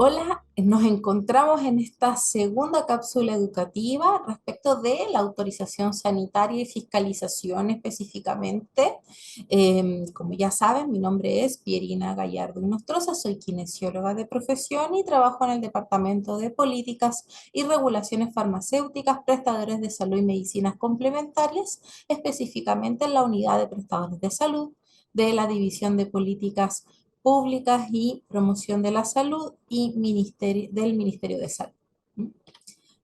Hola, nos encontramos en esta segunda cápsula educativa respecto de la autorización sanitaria y fiscalización específicamente. Como ya saben, mi nombre es Pierina Gallardo Nostroza, soy kinesióloga de profesión y trabajo en el Departamento de Políticas y Regulaciones Farmacéuticas, Prestadores de Salud y Medicinas Complementarias, específicamente en la unidad de prestadores de salud de la División de Políticas Públicas y Promoción de la Salud y del Ministerio de Salud.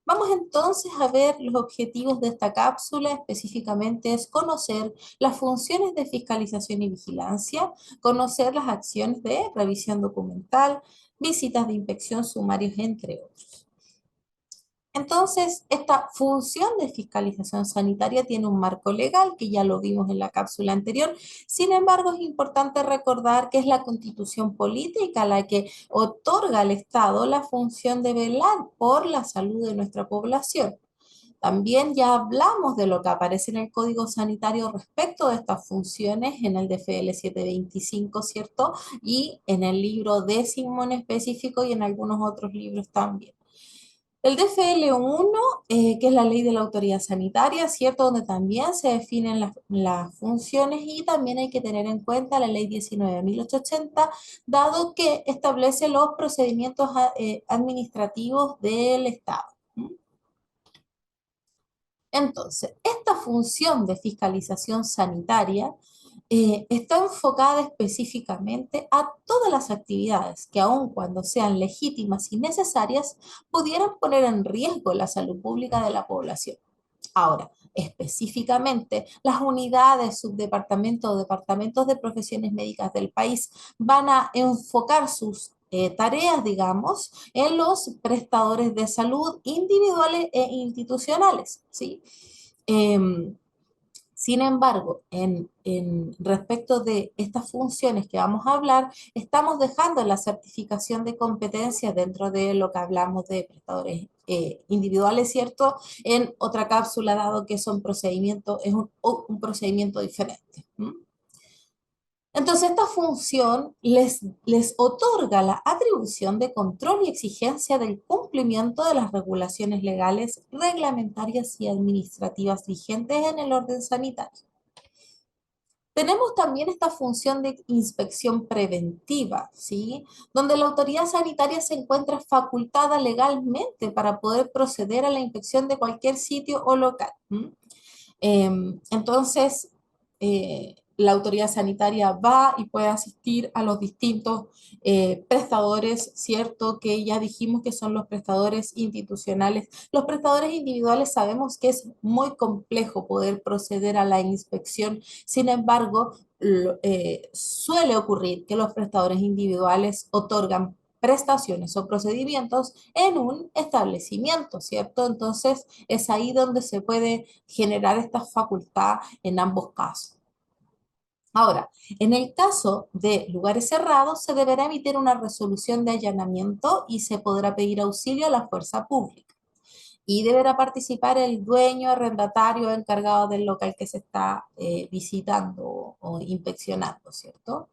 Vamos entonces a ver los objetivos de esta cápsula, específicamente es conocer las funciones de fiscalización y vigilancia, conocer las acciones de revisión documental, visitas de inspección sumarios, entre otros. Entonces, esta función de fiscalización sanitaria tiene un marco legal, que ya lo vimos en la cápsula anterior. Sin embargo, es importante recordar que es la Constitución política la que otorga al Estado la función de velar por la salud de nuestra población. También ya hablamos de lo que aparece en el Código Sanitario respecto de estas funciones en el DFL 725, ¿cierto? Y en el libro décimo en específico y en algunos otros libros también. El DFL 1, que es la ley de la autoridad sanitaria, ¿cierto? Donde también se definen las funciones y también hay que tener en cuenta la ley 19.880, dado que establece los procedimientos administrativos del Estado. Entonces, esta función de fiscalización sanitaria está enfocada específicamente a todas las actividades que, aun cuando sean legítimas y necesarias, pudieran poner en riesgo la salud pública de la población. Ahora, específicamente, las unidades, subdepartamentos o departamentos de profesiones médicas del país van a enfocar sus tareas, digamos, en los prestadores de salud individuales e institucionales, ¿sí? Em, Sin embargo, respecto de estas funciones que vamos a hablar, estamos dejando la certificación de competencias dentro de lo que hablamos de prestadores individuales, ¿cierto? En otra cápsula, dado que son procedimientos, es un procedimiento diferente. Entonces, esta función les otorga la atribución de control y exigencia del cumplimiento de las regulaciones legales, reglamentarias y administrativas vigentes en el orden sanitario. Tenemos también esta función de inspección preventiva, ¿sí? Donde la autoridad sanitaria se encuentra facultada legalmente para poder proceder a la inspección de cualquier sitio o local. Entonces, la autoridad sanitaria va y puede asistir a los distintos prestadores, ¿cierto? Que ya dijimos que son los prestadores institucionales. Los prestadores individuales sabemos que es muy complejo poder proceder a la inspección, sin embargo, suele ocurrir que los prestadores individuales otorgan prestaciones o procedimientos en un establecimiento, ¿cierto? Entonces, es ahí donde se puede generar esta facultad en ambos casos. Ahora, en el caso de lugares cerrados, se deberá emitir una resolución de allanamiento y se podrá pedir auxilio a la fuerza pública. Y deberá participar el dueño, arrendatario, encargado del local que se está visitando o inspeccionando, ¿cierto?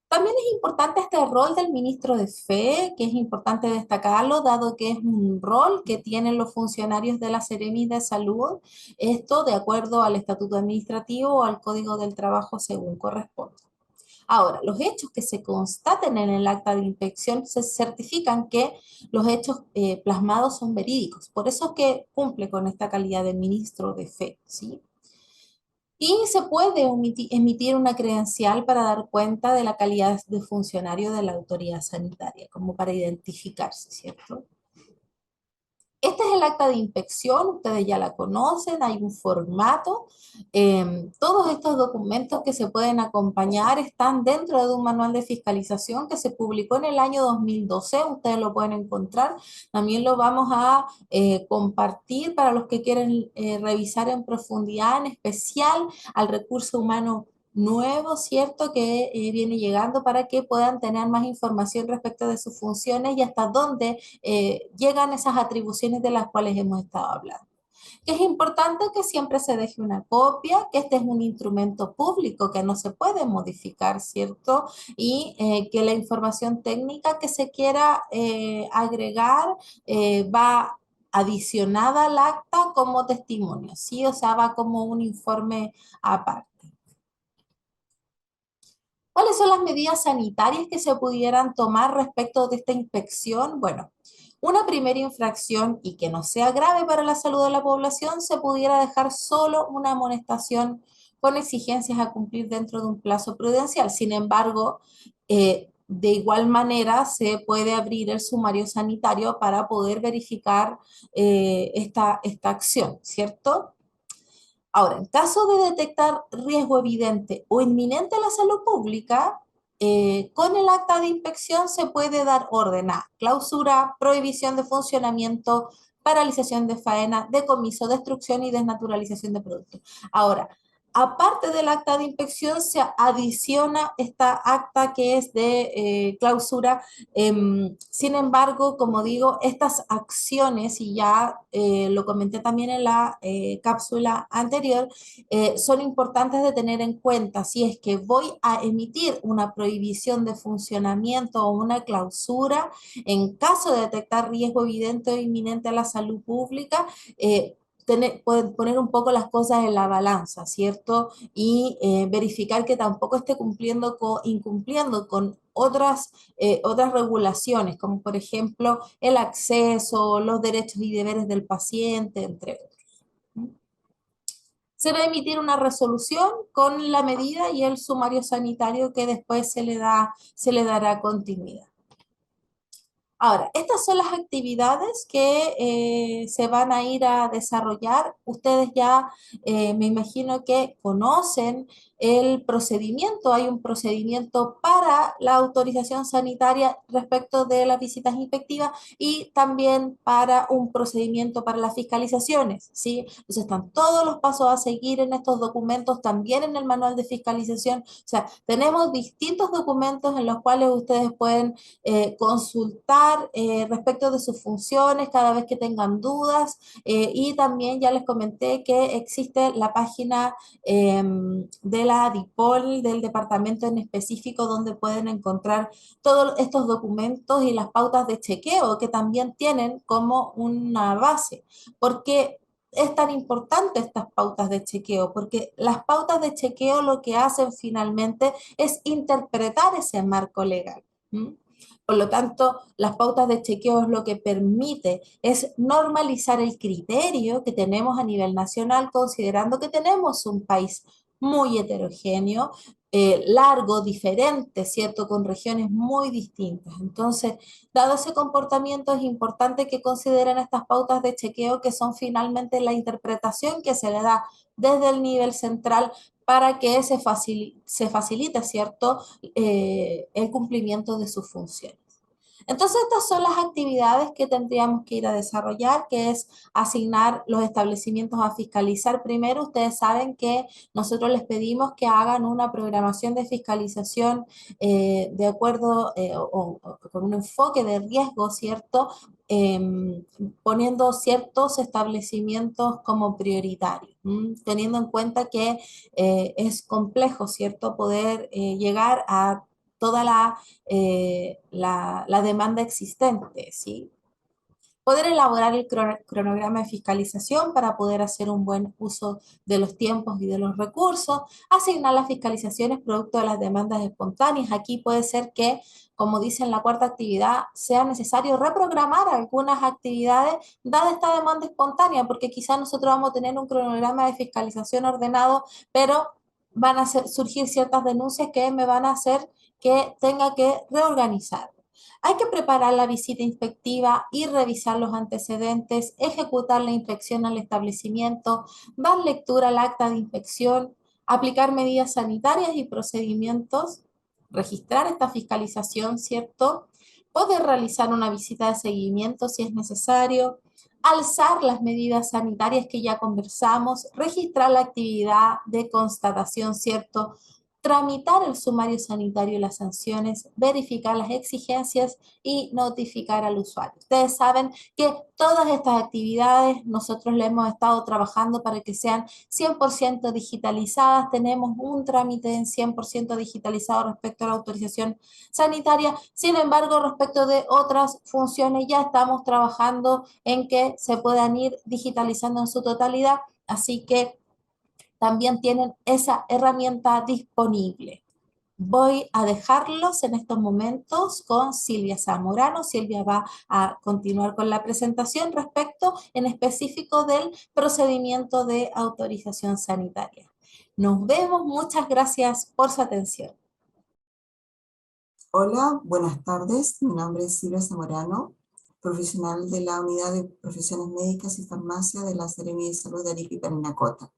También es importante este rol del ministro de Fe, que es importante destacarlo, dado que es un rol que tienen los funcionarios de la Seremi de Salud, esto de acuerdo al estatuto administrativo o al Código del Trabajo según corresponde. Ahora, los hechos que se constaten en el acta de inspección se certifican que los hechos plasmados son verídicos, por eso es que cumple con esta calidad de ministro de Fe, ¿sí? Y se puede emitir una credencial para dar cuenta de la calidad de funcionario de la autoridad sanitaria, como para identificarse, ¿cierto? Este es el acta de inspección, ustedes ya la conocen, hay un formato. Todos estos documentos que se pueden acompañar están dentro de un manual de fiscalización que se publicó en el año 2012, ustedes lo pueden encontrar. También lo vamos a compartir para los que quieren revisar en profundidad, en especial al recurso humano nuevo, ¿cierto? Que viene llegando para que puedan tener más información respecto de sus funciones y hasta dónde llegan esas atribuciones de las cuales hemos estado hablando. Que es importante que siempre se deje una copia, que este es un instrumento público que no se puede modificar, ¿cierto? Y que la información técnica que se quiera agregar va adicionada al acta como testimonio, ¿sí? O sea, va como un informe aparte. ¿Cuáles son las medidas sanitarias que se pudieran tomar respecto de esta inspección? Bueno, una primera infracción y que no sea grave para la salud de la población, se pudiera dejar solo una amonestación con exigencias a cumplir dentro de un plazo prudencial. Sin embargo, de igual manera se puede abrir el sumario sanitario para poder verificar esta acción, ¿cierto? Ahora, en caso de detectar riesgo evidente o inminente a la salud pública, con el acta de inspección se puede dar orden a clausura, prohibición de funcionamiento, paralización de faena, decomiso, destrucción y desnaturalización de productos. Ahora, aparte del acta de inspección, se adiciona esta acta que es de clausura. Sin embargo, como digo, estas acciones, y ya lo comenté también en la cápsula anterior, son importantes de tener en cuenta si es que voy a emitir una prohibición de funcionamiento o una clausura en caso de detectar riesgo evidente o inminente a la salud pública. Poner un poco las cosas en la balanza, ¿cierto? Y verificar que tampoco esté incumpliendo con otras regulaciones, como por ejemplo el acceso, los derechos y deberes del paciente, entre otros. Se va a emitir una resolución con la medida y el sumario sanitario que después se le dará continuidad. Ahora, estas son las actividades que se van a ir a desarrollar. Ustedes ya me imagino que conocen el procedimiento. Hay un procedimiento para la autorización sanitaria respecto de las visitas inspectivas y también para un procedimiento para las fiscalizaciones, ¿sí? Entonces están todos los pasos a seguir en estos documentos, también en el manual de fiscalización. O sea, tenemos distintos documentos en los cuales ustedes pueden consultar respecto de sus funciones cada vez que tengan dudas, y también ya les comenté que existe la página de la DIPOL, del departamento en específico, donde pueden encontrar todos estos documentos y las pautas de chequeo que también tienen como una base, porque es tan importante estas pautas de chequeo, porque las pautas de chequeo lo que hacen finalmente es interpretar ese marco legal. ¿Mm? Por lo tanto, las pautas de chequeo es lo que permite es normalizar el criterio que tenemos a nivel nacional, considerando que tenemos un país muy heterogéneo, largo, diferente, ¿cierto? Con regiones muy distintas. Entonces, dado ese comportamiento, es importante que consideren estas pautas de chequeo que son finalmente la interpretación que se le da desde el nivel central para que se facilite, ¿cierto? El cumplimiento de sus funciones. Entonces, estas son las actividades que tendríamos que ir a desarrollar, que es asignar los establecimientos a fiscalizar primero. Ustedes saben que nosotros les pedimos que hagan una programación de fiscalización de acuerdo o con un enfoque de riesgo, ¿cierto? Poniendo ciertos establecimientos como prioritarios, teniendo en cuenta que es complejo, ¿cierto? Poder llegar a toda la demanda existente, ¿sí? Poder elaborar el cronograma de fiscalización para poder hacer un buen uso de los tiempos y de los recursos, asignar las fiscalizaciones producto de las demandas espontáneas. Aquí puede ser que, como dice en la cuarta actividad, sea necesario reprogramar algunas actividades dada esta demanda espontánea, porque quizás nosotros vamos a tener un cronograma de fiscalización ordenado, pero van a surgir ciertas denuncias que me van a hacer que tenga que reorganizar. Hay que preparar la visita inspectiva y revisar los antecedentes, ejecutar la inspección al establecimiento, dar lectura al acta de inspección, aplicar medidas sanitarias y procedimientos, registrar esta fiscalización, ¿cierto? Poder realizar una visita de seguimiento si es necesario, alzar las medidas sanitarias que ya conversamos, registrar la actividad de constatación, ¿cierto? tramitar el sumario sanitario y las sanciones, verificar las exigencias y notificar al usuario. Ustedes saben que todas estas actividades nosotros le hemos estado trabajando para que sean 100% digitalizadas. Tenemos un trámite en 100% digitalizado respecto a la autorización sanitaria. Sin embargo, respecto de otras funciones, ya estamos trabajando en que se puedan ir digitalizando en su totalidad. Así que también tienen esa herramienta disponible. Voy a dejarlos en estos momentos con Silvia Zamorano. Silvia va a continuar con la presentación respecto en específico del procedimiento de autorización sanitaria. Nos vemos, muchas gracias por su atención. Hola, buenas tardes. Mi nombre es Silvia Zamorano, profesional de la Unidad de Profesiones Médicas y Farmacia de la Seremia de Salud de Arica y Parinacota.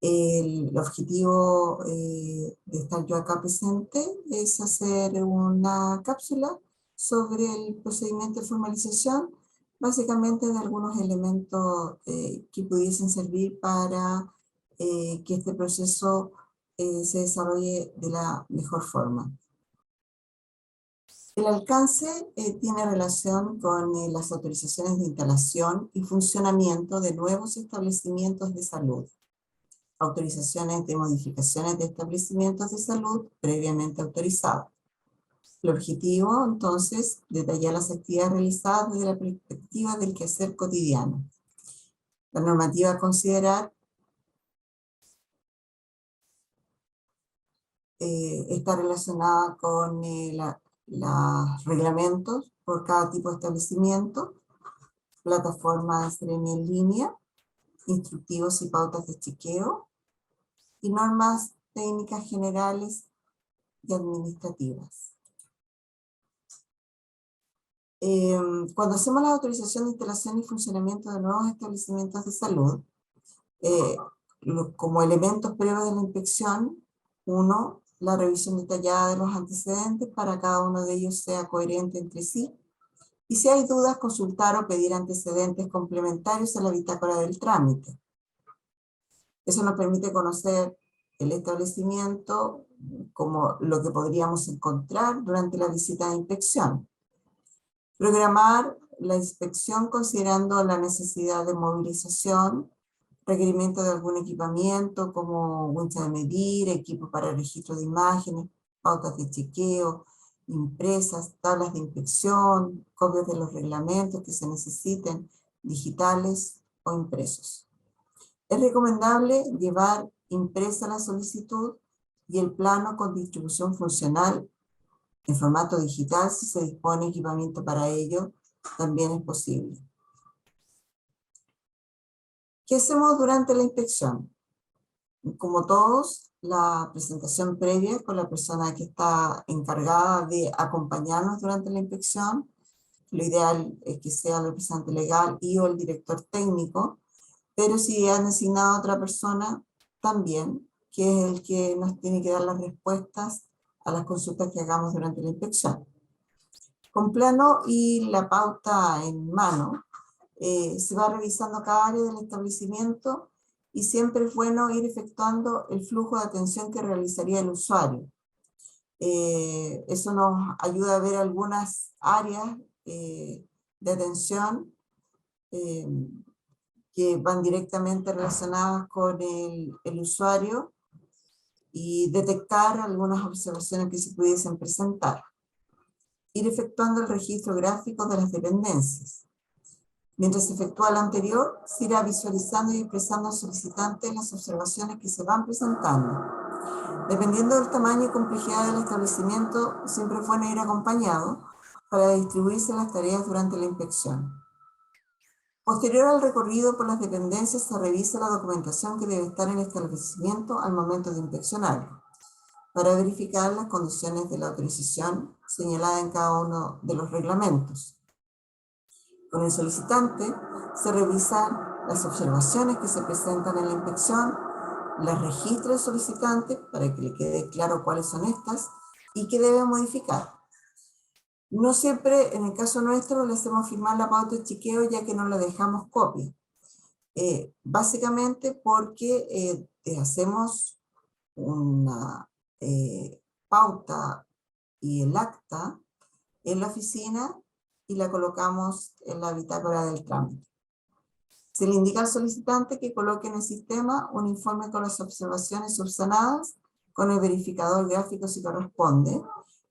El objetivo de estar yo acá presente es hacer una cápsula sobre el procedimiento de formalización, básicamente de algunos elementos que pudiesen servir para que este proceso se desarrolle de la mejor forma. El alcance tiene relación con las autorizaciones de instalación y funcionamiento de nuevos establecimientos de salud, autorizaciones de modificaciones de establecimientos de salud previamente autorizados. El objetivo, entonces, detallar las actividades realizadas desde la perspectiva del quehacer cotidiano. La normativa a considerar está relacionada con los reglamentos por cada tipo de establecimiento, plataforma de Seremia en línea, instructivos y pautas de chequeo, y normas técnicas generales y administrativas. Cuando hacemos la autorización de instalación y funcionamiento de nuevos establecimientos de salud, como elementos previos de la inspección, uno, la revisión detallada de los antecedentes para cada uno de ellos sea coherente entre sí, y si hay dudas, consultar o pedir antecedentes complementarios a la bitácora del trámite. Eso nos permite conocer el establecimiento como lo que podríamos encontrar durante la visita de inspección. Programar la inspección considerando la necesidad de movilización, requerimiento de algún equipamiento como wincha de medir, equipo para registro de imágenes, pautas de chequeo, impresas, tablas de inspección, copias de los reglamentos que se necesiten, digitales o impresos. Es recomendable llevar impresa la solicitud y el plano con distribución funcional en formato digital. Si se dispone equipamiento para ello, también es posible. ¿Qué hacemos durante la inspección? Como todos, la presentación previa con la persona que está encargada de acompañarnos durante la inspección. Lo ideal es que sea el representante legal y o el director técnico, pero si han asignado a otra persona, también, que es el que nos tiene que dar las respuestas a las consultas que hagamos durante la inspección. Con plano y la pauta en mano, se va revisando cada área del establecimiento y siempre es bueno ir efectuando el flujo de atención que realizaría el usuario. Eso nos ayuda a ver algunas áreas de atención que van directamente relacionadas con el usuario y detectar algunas observaciones que se pudiesen presentar. Ir efectuando el registro gráfico de las dependencias. Mientras se efectúa lo anterior, se irá visualizando y expresando al solicitante las observaciones que se van presentando. Dependiendo del tamaño y complejidad del establecimiento, siempre es bueno ir acompañado para distribuirse las tareas durante la inspección. Posterior al recorrido por las dependencias, se revisa la documentación que debe estar en el establecimiento al momento de inspeccionarlo, para verificar las condiciones de la autorización señalada en cada uno de los reglamentos. Con el solicitante se revisan las observaciones que se presentan en la inspección, las registra el solicitante para que le quede claro cuáles son estas y qué debe modificar. No siempre, en el caso nuestro, le hacemos firmar la pauta de chequeo ya que no le dejamos copia. Básicamente porque hacemos una pauta y el acta en la oficina y la colocamos en la bitácora del trámite. Se le indica al solicitante que coloque en el sistema un informe con las observaciones subsanadas, con el verificador gráfico si corresponde,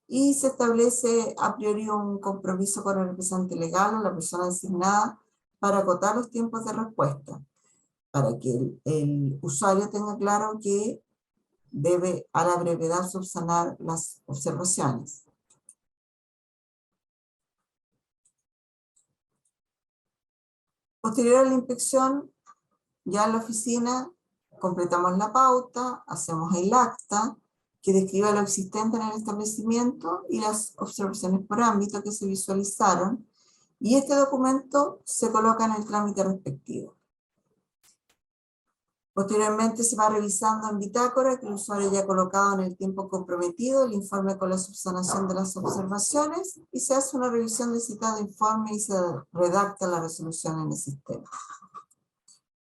y se establece a priori un compromiso con el representante legal o la persona designada para acotar los tiempos de respuesta, para que el usuario tenga claro que debe a la brevedad subsanar las observaciones. Posterior a la inspección, ya en la oficina completamos la pauta, hacemos el acta que describa lo existente en el establecimiento y las observaciones por ámbito que se visualizaron, y este documento se coloca en el trámite respectivo. Posteriormente se va revisando en bitácora que el usuario haya colocado en el tiempo comprometido el informe con la subsanación de las observaciones, y se hace una revisión del citado informe y se redacta la resolución en el sistema.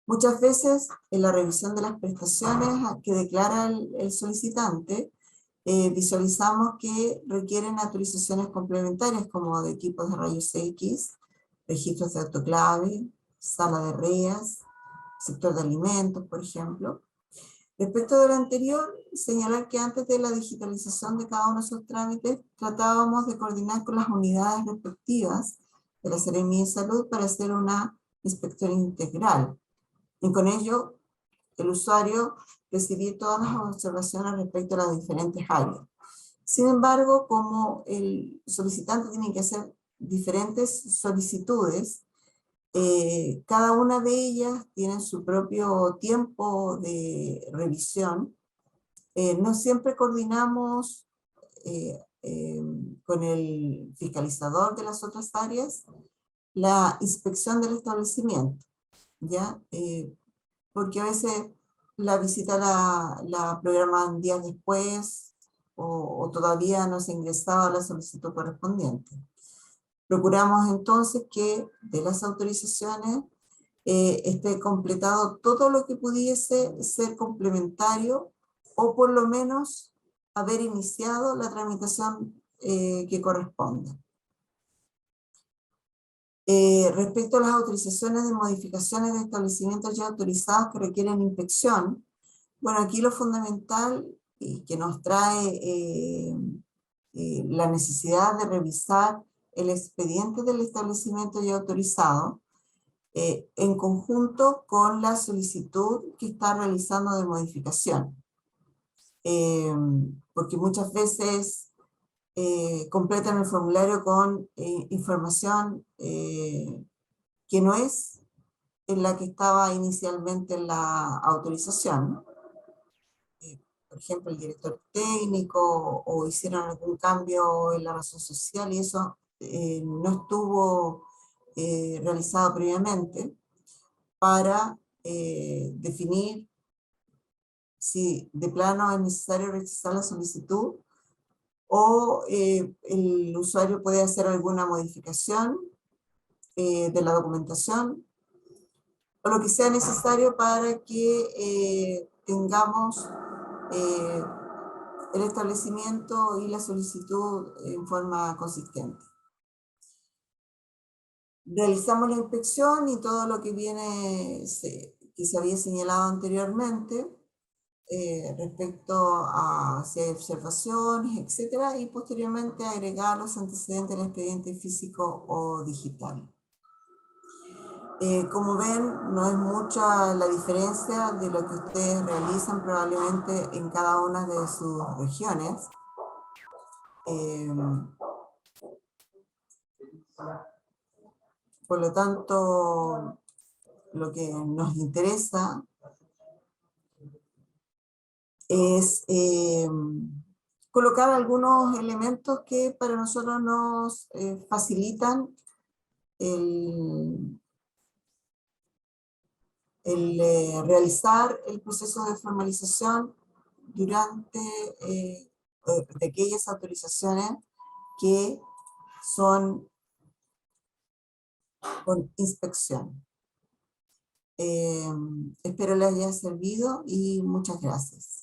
Muchas veces en la revisión de las prestaciones que declara el solicitante, visualizamos que requieren autorizaciones complementarias como de equipos de rayos X, registros de autoclave, sala de reas, sector de alimentos, por ejemplo. Respecto de lo anterior, señalar que antes de la digitalización de cada uno de esos trámites, tratábamos de coordinar con las unidades respectivas de la Seremía de Salud para hacer una inspección integral. Y con ello, el usuario recibía todas las observaciones respecto a las diferentes áreas. Sin embargo, como el solicitante tiene que hacer diferentes solicitudes, cada una de ellas tiene su propio tiempo de revisión. No siempre coordinamos con el fiscalizador de las otras áreas la inspección del establecimiento, ¿ya? Porque a veces la visita la programan días después o todavía no se ha ingresado a la solicitud correspondiente. Procuramos entonces que de las autorizaciones esté completado todo lo que pudiese ser complementario o por lo menos haber iniciado la tramitación que corresponda. Respecto a las autorizaciones de modificaciones de establecimientos ya autorizados que requieren inspección, bueno, aquí lo fundamental que nos trae la necesidad de revisar el expediente del establecimiento ya autorizado en conjunto con la solicitud que está realizando de modificación. Porque muchas veces completan el formulario con información que no es en la que estaba inicialmente en la autorización. Por ejemplo, el director técnico o hicieron algún cambio en la razón social y eso no estuvo realizado previamente para definir si de plano es necesario rechazar la solicitud o el usuario puede hacer alguna modificación de la documentación o lo que sea necesario para que tengamos el establecimiento y la solicitud en forma consistente. Realizamos la inspección y todo lo que viene, que se había señalado anteriormente, respecto a si hay observaciones, etcétera, y posteriormente agregar los antecedentes del expediente físico o digital. Como ven, no es mucha la diferencia de lo que ustedes realizan probablemente en cada una de sus regiones. Por lo tanto, lo que nos interesa es colocar algunos elementos que para nosotros nos facilitan el realizar el proceso de formalización durante de aquellas autorizaciones que son con inspección. Espero les haya servido y muchas gracias.